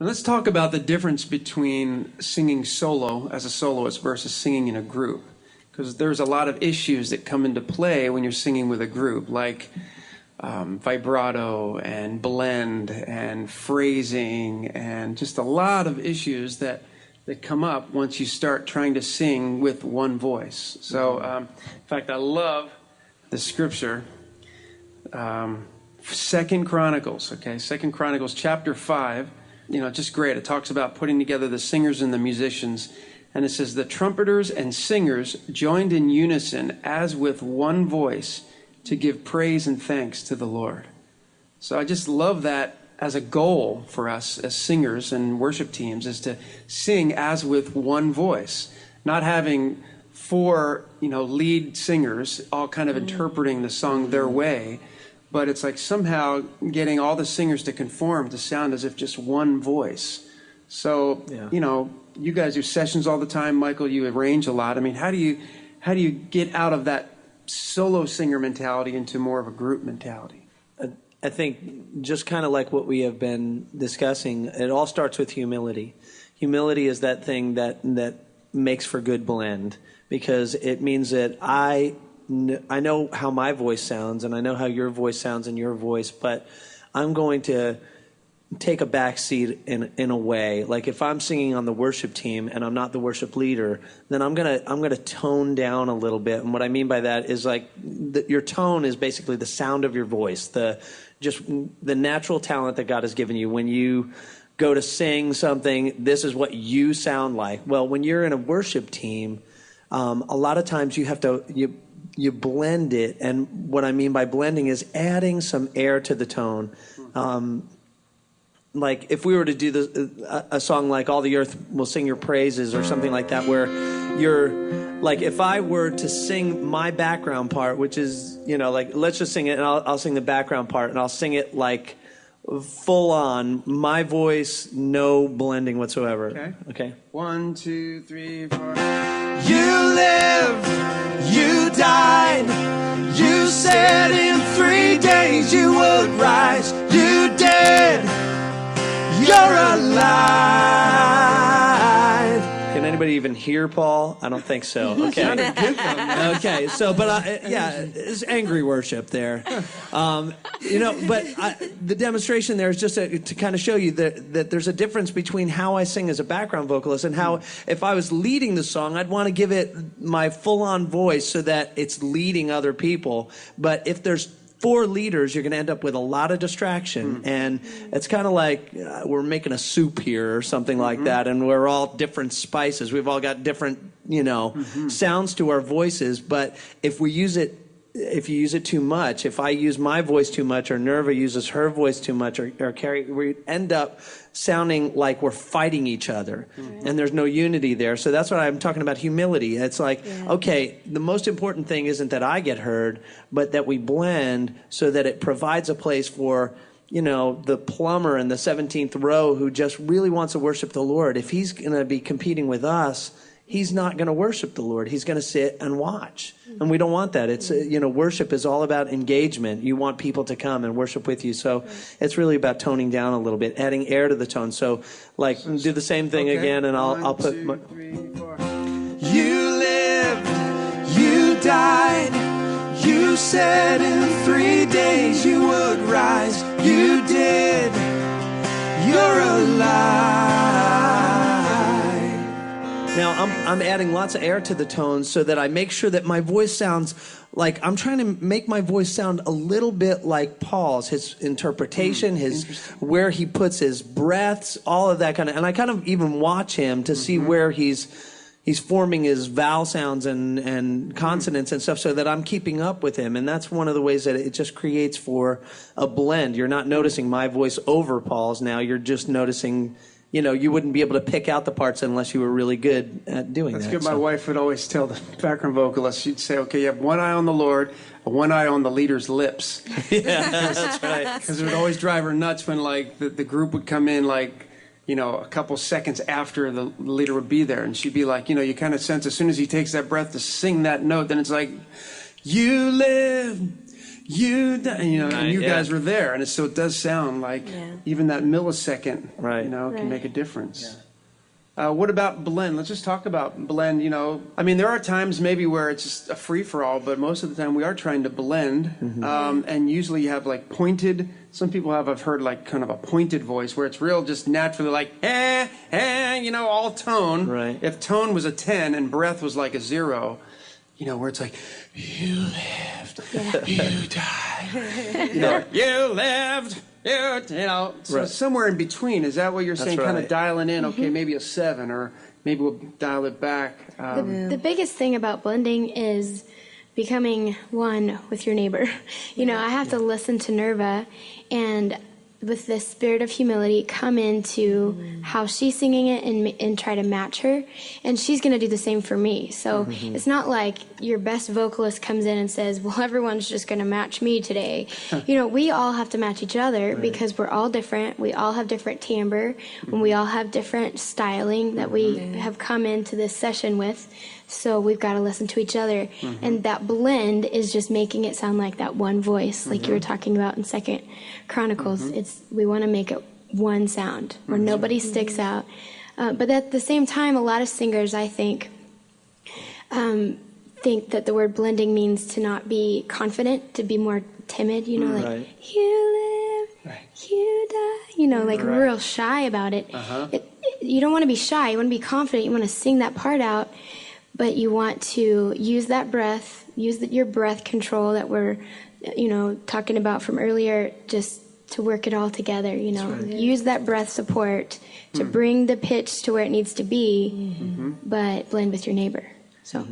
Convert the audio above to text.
And let's talk about the difference between singing solo as a soloist versus singing in a group. Because there's a lot of issues that come into play when you're singing with a group, like vibrato and blend and phrasing and just a lot of issues that come up once you start trying to sing with one voice. So, in fact, I love the scripture, 2 Chronicles, okay? 2 Chronicles chapter 5, just great. It talks about putting together the singers and the musicians. And it says, the trumpeters and singers joined in unison as with one voice to give praise and thanks to the Lord. So I just love that as a goal for us as singers and worship teams, is to sing as with one voice, not having four, lead singers all kind of interpreting the song their way, but it's like somehow getting all the singers to conform to sound as if just one voice. So, you guys do sessions all the time. Michael, you arrange a lot. I mean, how do you get out of that solo singer mentality into more of a group mentality? I think just kind of like what we have been discussing, it all starts with humility. Humility is that thing that makes for good blend, because it means that I know how my voice sounds, and I know how your voice sounds in your voice, but I'm going to take a back seat in a way. Like if I'm singing on the worship team and I'm not the worship leader, then I'm gonna tone down a little bit. And what I mean by that is like your tone is basically the sound of your voice, the natural talent that God has given you. When you go to sing something, this is what you sound like. Well, when you're in a worship team, a lot of times you have to you blend it. And what I mean by blending is adding some air to the tone. Like if we were to do a song like All the Earth Will Sing Your Praises or something like that, where you're like, if I were to sing my background part, which is, like, let's just sing it, and I'll sing the background part, and I'll sing it like full on, my voice, no blending whatsoever. Okay. 1, 2, 3, 4. You lived, you died, you said in 3 days you would rise, you did. You're alive. Can anybody even hear Paul? I don't think so. Okay. Okay. So, but it's angry worship there. But the demonstration there is just to kind of show you that there's a difference between how I sing as a background vocalist and how, if I was leading the song, I'd want to give it my full-on voice so that it's leading other people. But if there's 4 leaders, you're going to end up with a lot of distraction. And it's kind of like we're making a soup here or something like that, and we're all different spices. We've all got different, sounds to our voices. But if you use it too much, if I use my voice too much, or Nerva uses her voice too much, or Carrie, we end up sounding like we're fighting each other, and there's no unity there. So that's what I'm talking about, humility. It's like, okay, the most important thing isn't that I get heard, but that we blend so that it provides a place for, the plumber in the 17th row who just really wants to worship the Lord. If he's going to be competing with us, he's not going to worship the Lord. He's going to sit and watch. And we don't want that. It's, worship is all about engagement. You want people to come and worship with you. So it's really about toning down a little bit, adding air to the tone. So, do the same thing again, and I'll put... 1, 2, 3, 4. You lived, you died, you said in 3 days you would rise, you did, you're alive. Now, I'm adding lots of air to the tone so that I make sure that my voice sounds like, I'm trying to make my voice sound a little bit like Paul's, his interpretation, where he puts his breaths, all of that kind of, and I kind of even watch him to see where he's forming his vowel sounds and consonants and stuff, so that I'm keeping up with him. And that's one of the ways that it just creates for a blend. You're not noticing my voice over Paul's now, you're just noticing... you wouldn't be able to pick out the parts unless you were really good at doing that. That's good. My wife would always tell the background vocalist, she'd say, okay, you have one eye on the Lord, and one eye on the leader's lips. Yeah, that's right. Because it would always drive her nuts when, the group would come in, a couple seconds after the leader would be there. And she'd be like, you kind of sense as soon as he takes that breath to sing that note, then it's like, you live, you yeah. guys were there, and so it does sound like even that millisecond, right. Can make a difference. Yeah. What about blend? Let's just talk about blend. I mean, there are times maybe where it's just a free-for-all, but most of the time we are trying to blend. And usually you have like pointed, some people I've heard like kind of a pointed voice where it's real just naturally like, all tone. Right. If tone was a 10 and breath was like a 0, where it's like, you lived, you died, you lived. So somewhere in between. Is that what you're saying? Right. Kind of dialing in, okay, maybe a 7, or maybe we'll dial it back. The biggest thing about blending is becoming one with your neighbor. I have to listen to Nerva and with this spirit of humility come into how she's singing it and try to match her, and she's going to do the same for me. So it's not like your best vocalist comes in and says, well, everyone's just going to match me today. We all have to match each other because we're all different. We all have different timbre, and we all have different styling that we have come into this session with. So we've got to listen to each other. And that blend is just making it sound like that one voice, like you were talking about in 2 Chronicles. We want to make it one sound where nobody sticks out. But at the same time, a lot of singers, I think that the word blending means to not be confident, to be more timid, like, you live, you die, like real shy about it. You don't want to be shy. You want to be confident. You want to sing that part out. But you want to use that breath, your breath control that we're, talking about from earlier, just to work it all together, Use that breath support to bring the pitch to where it needs to be, but blend with your neighbor. So.